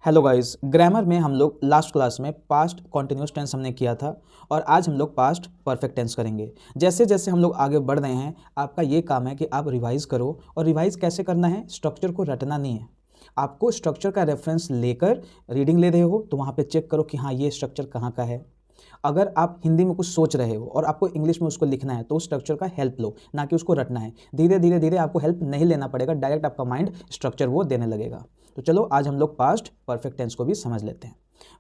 Hello guys, grammar में हम लोग लास्ट क्लास में पास्ट कॉन्टिन्यूस टेंस हमने किया था और आज हम लोग पास्ट परफेक्ट टेंस करेंगे। जैसे जैसे हम लोग आगे बढ़ रहे हैं, आपका ये काम है कि आप रिवाइज़ करो। और रिवाइज़ कैसे करना है? स्ट्रक्चर को रटना नहीं है, आपको स्ट्रक्चर का रेफरेंस लेकर रीडिंग ले रहे हो तो वहाँ पे चेक करो कि हाँ ये स्ट्रक्चर कहाँ का है। अगर आप हिंदी में कुछ सोच रहे हो और आपको इंग्लिश में उसको लिखना है तो उस स्ट्रक्चर का हेल्प लो, ना कि उसको रटना है। धीरे धीरे धीरे आपको हेल्प नहीं लेना पड़ेगा, डायरेक्ट आपका माइंड स्ट्रक्चर वो देने लगेगा। तो चलो आज हम लोग पास्ट परफेक्ट टेंस को भी समझ लेते हैं।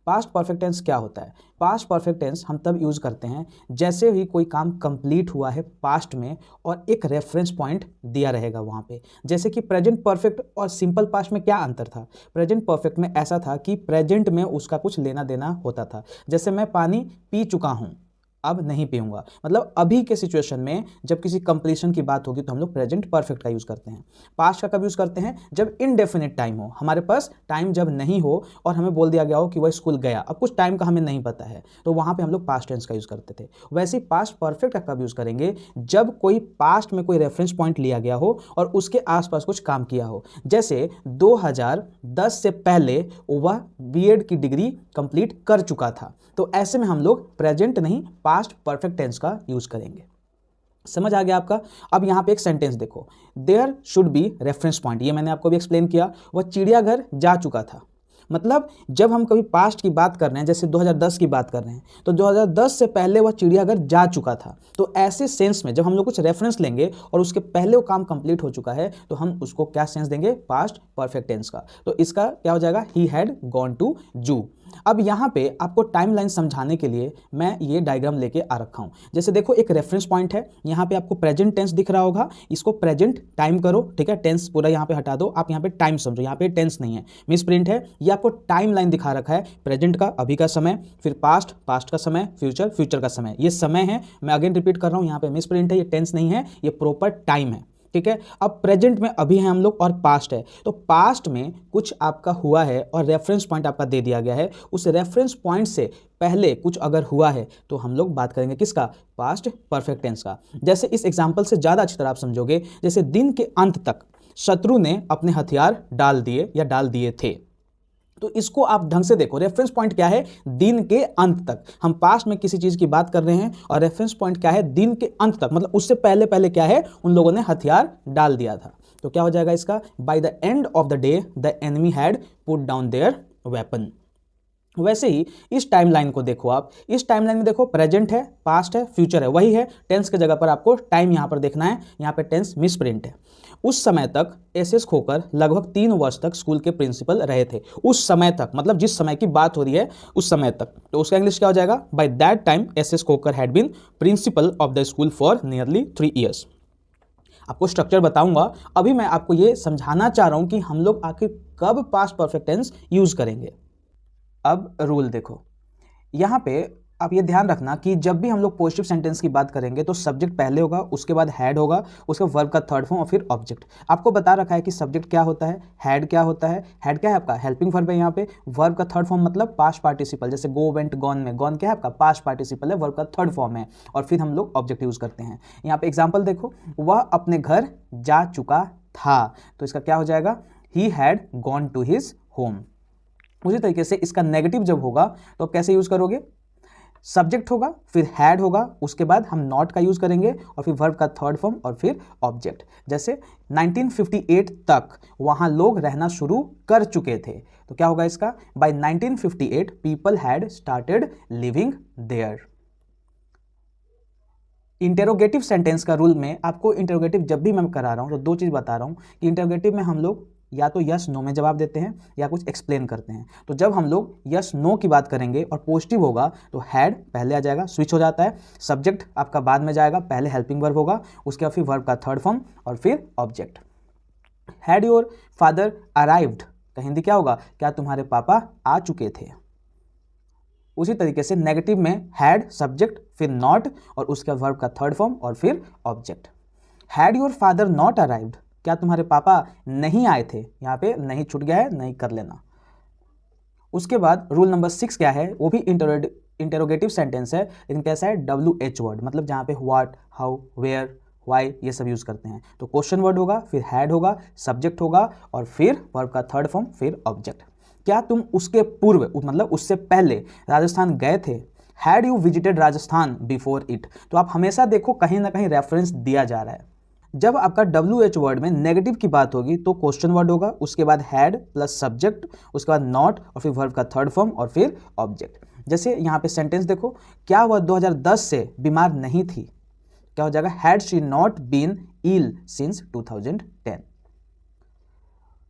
पास्ट परफेक्ट टेंस क्या होता है? पास्ट परफेक्ट टेंस हम तब यूज़ करते हैं जैसे ही कोई काम कंप्लीट हुआ है पास्ट में और एक रेफरेंस पॉइंट दिया रहेगा वहाँ पे। जैसे कि प्रेजेंट परफेक्ट और सिंपल पास्ट में क्या अंतर था? प्रेजेंट परफेक्ट में ऐसा था कि प्रेजेंट में उसका कुछ लेना देना होता था। जैसे मैं पानी पी चुका हूँ, अब नहीं पीऊंगा, मतलब अभी के सिचुएशन में जब किसी कंप्लीशन की बात होगी तो हम लोग प्रेजेंट परफेक्ट का यूज़ करते हैं। पास्ट का कब यूज़ करते हैं? जब इनडेफिनिट टाइम हो, हमारे पास टाइम जब नहीं हो और हमें बोल दिया गया हो कि वह स्कूल गया, अब कुछ टाइम का हमें नहीं पता है, तो वहाँ पे हम लोग पास्ट टेंस का यूज़ करते थे। वैसे ही पास्ट परफेक्ट का कब यूज़ करेंगे? जब कोई पास्ट में कोई रेफरेंस पॉइंट लिया गया हो और उसके आसपास कुछ काम किया हो। जैसे 2010 से पहले वह बीएड की डिग्री कंप्लीट कर चुका था, तो ऐसे में हम लोग प्रेजेंट नहीं पास्ट परफेक्ट टेंस का यूज करेंगे। समझ आ गया आपका? अब यहां पे एक सेंटेंस देखो, there should be reference point. ये मैंने आपको भी एक्सप्लेन किया। वह चिड़ियाघर जा चुका था, मतलब जब हम कभी पास्ट की बात कर रहे हैं, जैसे 2010 की बात कर रहे हैं, तो 2010 से पहले वह चिड़ियाघर जा चुका था। तो ऐसे सेंस में जब हम लोग कुछ रेफरेंस लेंगे और उसके पहले वो काम कंप्लीट हो चुका है तो हम उसको क्या सेंस देंगे? पास्ट परफेक्ट टेंस का। तो इसका क्या हो जाएगा? ही हैड गॉन टू जू। अब यहाँ पे आपको टाइमलाइन समझाने के लिए मैं ये डायग्राम लेके आ रखा हूँ। जैसे देखो, एक रेफरेंस पॉइंट है, यहाँ पे आपको प्रेजेंट टेंस दिख रहा होगा, इसको प्रेजेंट टाइम करो, ठीक है। टेंस पूरा यहाँ पे हटा दो, आप यहाँ पे टाइम समझो, यहाँ पे टेंस नहीं है, मिस प्रिंट है। ये आपको टाइम लाइन दिखा रखा है, प्रेजेंट का अभी का समय, फिर पास्ट पास्ट का समय, फ्यूचर फ्यूचर का समय। ये समय है, मैं अगेन रिपीट कर रहा हूँ, यहाँ पे मिस प्रिंट है, ये टेंस नहीं है, ये प्रॉपर टाइम है, ठीक है। अब प्रेजेंट में अभी है हम लोग और पास्ट है, तो पास्ट में कुछ आपका हुआ है और रेफरेंस पॉइंट आपका दे दिया गया है। उस रेफरेंस पॉइंट से पहले कुछ अगर हुआ है तो हम लोग बात करेंगे किसका? पास्ट परफेक्ट टेंस का। जैसे इस एग्जांपल से ज़्यादा अच्छी तरह आप समझोगे, जैसे दिन के अंत तक शत्रु ने अपने हथियार डाल दिए या डाल दिए थे। तो इसको आप ढंग से देखो, रेफरेंस पॉइंट क्या है? दिन के अंत तक। हम पास्ट में किसी चीज की बात कर रहे हैं और रेफरेंस पॉइंट क्या है? दिन के अंत तक, मतलब उससे पहले पहले क्या है? उन लोगों ने हथियार डाल दिया था। तो क्या हो जाएगा इसका? By the end of the day the enemy had put down their weapon. वैसे ही इस टाइमलाइन को देखो, आप इस टाइमलाइन में देखो, प्रेजेंट है, पास्ट है, फ्यूचर है, वही है। टेंस की जगह पर आपको टाइम यहां पर देखना है, यहां पे टेंस मिस प्रिंट है। उस समय तक एसएस खोकर लगभग 3 वर्ष तक स्कूल के प्रिंसिपल रहे थे। उस समय तक मतलब जिस समय की बात हो रही है उस समय तक, तो उसका इंग्लिश क्या हो जाएगा? By that time SS Khokhar had been principal of the school for nearly 3 years. आपको स्ट्रक्चर बताऊंगा, अभी मैं आपको ये समझाना चाह रहा हूं कि हम लोग आखिर कब पास्ट परफेक्ट टेंस यूज करेंगे। अब रूल देखो, यहाँ पे आप ये ध्यान रखना कि जब भी हम लोग पॉजिटिव सेंटेंस की बात करेंगे तो सब्जेक्ट पहले होगा, उसके बाद हैड होगा, उसके वर्ब का थर्ड फॉर्म और फिर ऑब्जेक्ट। आपको बता रखा है कि सब्जेक्ट क्या होता है, हैड क्या होता है। हैड क्या है आपका? हेल्पिंग वर्ब है यहाँ पे। वर्ब का थर्ड फॉर्म मतलब पास्ट पार्टिसिपल, जैसे गो वेंट गॉन में गॉन क्या है आपका? पास्ट पार्टिसिपल है, वर्ब का थर्ड फॉर्म है, और फिर हम लोग ऑब्जेक्ट यूज करते हैं। यहाँ पे एग्जाम्पल देखो, वह अपने घर जा चुका था, तो इसका क्या हो जाएगा? He had gone to his home. उसी तरीके से इसका नेगेटिव जब होगा तो आप कैसे यूज करोगे? सब्जेक्ट होगा, फिर हैड होगा, उसके बाद हम नॉट का यूज करेंगे और फिर वर्ब का थर्ड फॉर्म और फिर ऑब्जेक्ट। जैसे 1958 तक वहां लोग रहना शुरू कर चुके थे, तो क्या होगा इसका? By 1958 people had started living there. Interrogative sentence का रूल में आपको, इंटेरोगेटिव जब भी मैं करा रहा हूं तो 2 चीज बता रहा हूं कि इंटेरोगेटिव में हम लोग या तो यस नो में जवाब देते हैं या कुछ एक्सप्लेन करते हैं। तो जब हम लोग यस नो की बात करेंगे और पॉजिटिव होगा तो हैड पहले आ जाएगा, स्विच हो जाता है, सब्जेक्ट आपका बाद में जाएगा, पहले हेल्पिंग वर्ब होगा, उसके बाद फिर वर्ब का थर्ड फॉर्म और फिर object. Had your father arrived का हिंदी क्या होगा? क्या तुम्हारे पापा आ चुके थे। उसी तरीके से नेगेटिव में हैड सब्जेक्ट फिर नॉट और उसके वर्ब का थर्ड फॉर्म और फिर object. Had your father not arrived, क्या तुम्हारे पापा नहीं आए थे, यहाँ पे नहीं छूट गया है, नहीं कर लेना। उसके बाद रूल नंबर 6 क्या है? वो भी इंटेरोगेटिव सेंटेंस है, लेकिन कैसा है? WH वर्ड, मतलब जहाँ पे व्हाट, हाउ, वेयर, वाई ये सब यूज करते हैं। तो क्वेश्चन वर्ड होगा, फिर हैड होगा, सब्जेक्ट होगा और फिर वर्ब का थर्ड फॉर्म, फिर ऑब्जेक्ट। क्या तुम उसके पूर्व मतलब उससे पहले राजस्थान गए थे? Had you visited Rajasthan before it? तो आप हमेशा देखो कहीं ना कहीं रेफरेंस दिया जा रहा है। जब आपका WH वर्ड में नेगेटिव की बात होगी तो क्वेश्चन वर्ड होगा, उसके बाद हैड प्लस सब्जेक्ट, उसके बाद नॉट और फिर वर्ब का थर्ड फॉर्म और फिर ऑब्जेक्ट। जैसे यहाँ पे सेंटेंस देखो, क्या वह 2010 से बीमार नहीं थी? क्या हो जाएगा? Had she not been ill since 2010।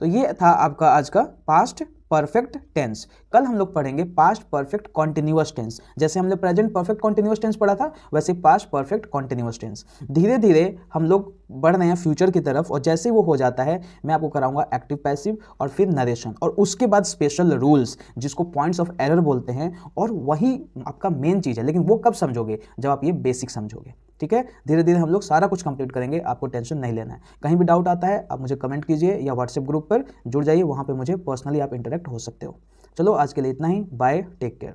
तो ये था आपका आज का पास्ट परफेक्ट टेंस। कल हम लोग पढ़ेंगे पास्ट परफेक्ट कॉन्टिन्यूअस टेंस। जैसे हमने प्रेजेंट परफेक्ट कॉन्टिन्यूअस टेंस पढ़ा था, वैसे पास्ट परफेक्ट कॉन्टिन्यूअस टेंस। धीरे धीरे हम लोग बढ़ रहे हैं फ्यूचर की तरफ, और जैसे वो हो जाता है मैं आपको कराऊंगा एक्टिव पैसिव और फिर नरेशन, और उसके बाद स्पेशल रूल्स जिसको पॉइंट्स ऑफ एरर बोलते हैं, और वही आपका मेन चीज़ है। लेकिन वो कब समझोगे? जब आप ये बेसिक समझोगे। ठीक है, धीरे धीरे हम लोग सारा कुछ कंप्लीट करेंगे, आपको टेंशन नहीं लेना है। कहीं भी डाउट आता है आप मुझे कमेंट कीजिए या व्हाट्सएप ग्रुप पर जुड़ जाइए, वहाँ पे मुझे पर्सनली आप इंटरेक्ट हो सकते हो। चलो आज के लिए इतना ही, बाय, टेक केयर।